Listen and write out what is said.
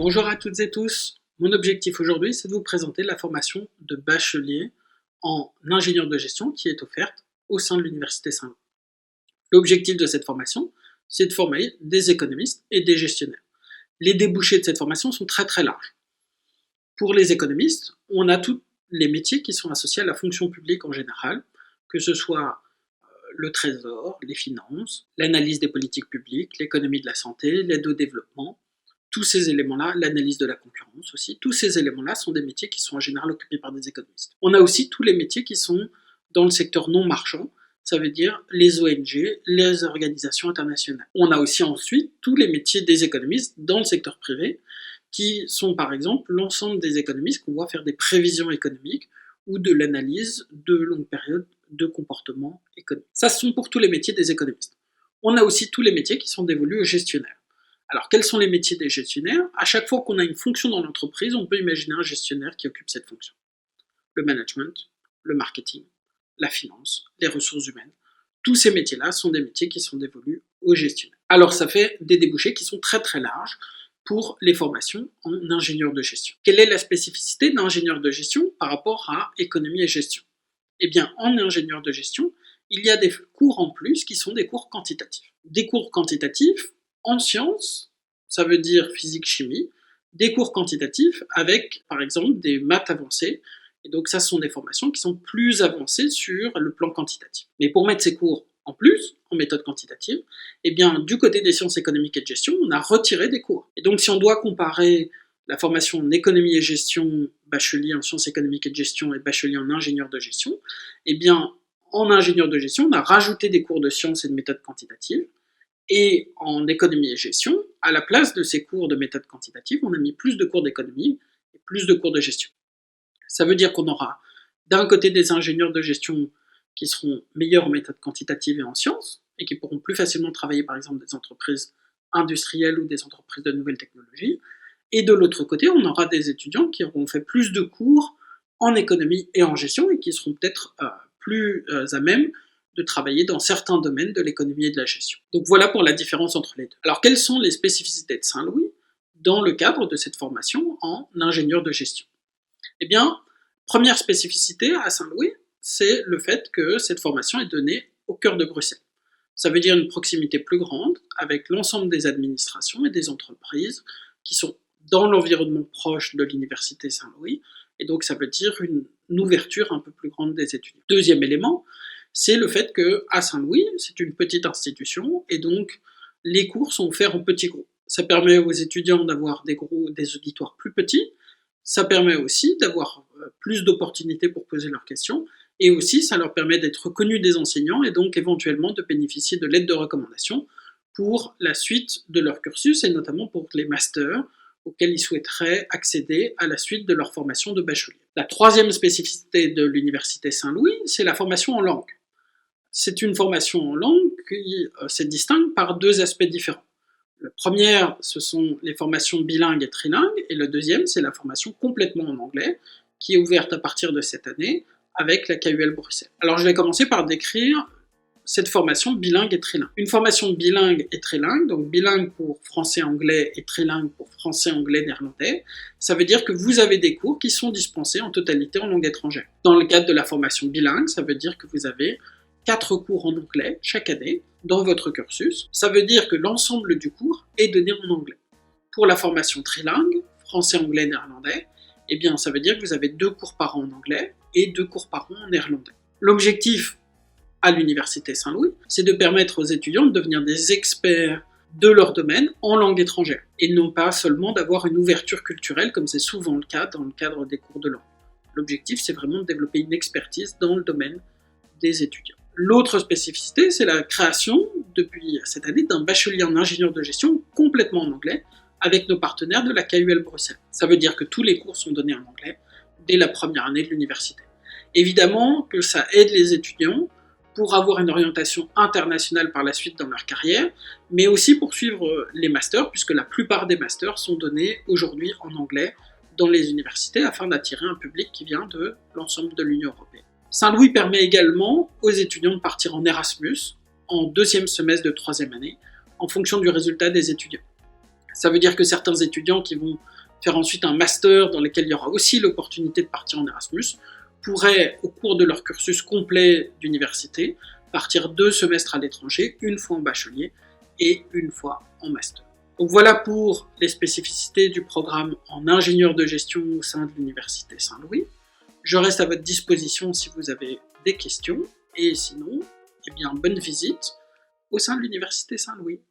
Bonjour à toutes et tous. Mon objectif aujourd'hui, c'est de vous présenter la formation de bachelier en ingénieur de gestion qui est offerte au sein de l'Université Saint-Louis. L'objectif de cette formation, c'est de former des économistes et des gestionnaires. Les débouchés de cette formation sont très larges. Pour les économistes, on a tous les métiers qui sont associés à la fonction publique en général, que ce soit le trésor, les finances, l'analyse des politiques publiques, l'économie de la santé, l'aide au développement. Tous ces éléments-là, l'analyse de la concurrence aussi, tous ces éléments-là sont des métiers qui sont en général occupés par des économistes. On a aussi tous les métiers qui sont dans le secteur non marchand, ça veut dire les ONG, les organisations internationales. On a aussi ensuite tous les métiers des économistes dans le secteur privé, qui sont par exemple l'ensemble des économistes qu'on voit faire des prévisions économiques ou de l'analyse de longue période de comportement économique. Ça, ce sont pour tous les métiers des économistes. On a aussi tous les métiers qui sont dévolus aux gestionnaires. Alors, quels sont les métiers des gestionnaires? À chaque fois qu'on a une fonction dans l'entreprise, on peut imaginer un gestionnaire qui occupe cette fonction. Le management, le marketing, la finance, les ressources humaines. Tous ces métiers-là sont des métiers qui sont dévolus aux gestionnaires. Alors, ça fait des débouchés qui sont très larges pour les formations en ingénieur de gestion. Quelle est la spécificité d'ingénieur de gestion par rapport à économie et gestion? Eh bien, en ingénieur de gestion, il y a des cours en plus qui sont des cours quantitatifs. Des cours quantitatifs en sciences, ça veut dire physique-chimie, des cours quantitatifs avec, par exemple, des maths avancées. Et donc, ça, ce sont des formations qui sont plus avancées sur le plan quantitatif. Mais pour mettre ces cours en plus, en méthode quantitative, eh bien, du côté des sciences économiques et de gestion, on a retiré des cours. Et donc, si on doit comparer la formation en économie et gestion, bachelier en sciences économiques et de gestion et bachelier en ingénieur de gestion, eh bien, en ingénieur de gestion, on a rajouté des cours de sciences et de méthode quantitative. Et en économie et gestion, à la place de ces cours de méthode quantitative, on a mis plus de cours d'économie et plus de cours de gestion. Ça veut dire qu'on aura d'un côté des ingénieurs de gestion qui seront meilleurs en méthode quantitative et en sciences, et qui pourront plus facilement travailler par exemple des entreprises industrielles ou des entreprises de nouvelles technologies, et de l'autre côté, on aura des étudiants qui auront fait plus de cours en économie et en gestion, et qui seront peut-être plus à même de travailler dans certains domaines de l'économie et de la gestion. Donc voilà pour la différence entre les deux. Alors quelles sont les spécificités de Saint-Louis dans le cadre de cette formation en ingénieur de gestion? Eh bien, première spécificité à Saint-Louis, c'est le fait que cette formation est donnée au cœur de Bruxelles. Ça veut dire une proximité plus grande avec l'ensemble des administrations et des entreprises qui sont dans l'environnement proche de l'Université Saint-Louis, et donc ça veut dire une ouverture un peu plus grande des étudiants. Deuxième élément, c'est le fait qu'à Saint-Louis, c'est une petite institution, et donc les cours sont offerts en petits groupes. Ça permet aux étudiants d'avoir des auditoires plus petits, ça permet aussi d'avoir plus d'opportunités pour poser leurs questions, et aussi ça leur permet d'être connus des enseignants, et donc éventuellement de bénéficier de l'aide de recommandation pour la suite de leur cursus, et notamment pour les masters auxquels ils souhaiteraient accéder à la suite de leur formation de bachelier. La troisième spécificité de l'Université Saint-Louis, c'est la formation en langue. C'est une formation en langue qui se distingue par deux aspects différents. La première, ce sont les formations bilingues et trilingues, et le deuxième, c'est la formation complètement en anglais, qui est ouverte à partir de cette année avec la KUL Bruxelles. Alors je vais commencer par décrire cette formation bilingue et trilingue. Une formation bilingue et trilingue, donc bilingue pour français-anglais et trilingue pour français-anglais-néerlandais, ça veut dire que vous avez des cours qui sont dispensés en totalité en langue étrangère. Dans le cadre de la formation bilingue, ça veut dire que vous avez 4 cours en anglais chaque année dans votre cursus. Ça veut dire que l'ensemble du cours est donné en anglais. Pour la formation trilingue, français-anglais-néerlandais, eh bien ça veut dire que vous avez 2 cours par an en anglais et 2 cours par an en néerlandais. L'objectif à l'Université Saint-Louis, c'est de permettre aux étudiants de devenir des experts de leur domaine en langue étrangère, et non pas seulement d'avoir une ouverture culturelle comme c'est souvent le cas dans le cadre des cours de langue. L'objectif, c'est vraiment de développer une expertise dans le domaine des étudiants. L'autre spécificité, c'est la création, depuis cette année, d'un bachelier en ingénieur de gestion complètement en anglais, avec nos partenaires de la KUL Bruxelles. Ça veut dire que tous les cours sont donnés en anglais dès la première année de l'université. Évidemment que ça aide les étudiants pour avoir une orientation internationale par la suite dans leur carrière, mais aussi pour suivre les masters, puisque la plupart des masters sont donnés aujourd'hui en anglais dans les universités, afin d'attirer un public qui vient de l'ensemble de l'Union européenne. Saint-Louis permet également aux étudiants de partir en Erasmus en 2e semestre de 3e année, en fonction du résultat des étudiants. Ça veut dire que certains étudiants qui vont faire ensuite un master dans lequel il y aura aussi l'opportunité de partir en Erasmus pourraient, au cours de leur cursus complet d'université, partir 2 semestres à l'étranger, une fois en bachelier et une fois en master. Donc voilà pour les spécificités du programme en ingénieur de gestion au sein de l'Université Saint-Louis. Je reste à votre disposition si vous avez des questions, et sinon, eh bien, bonne visite au sein de l'Université Saint-Louis.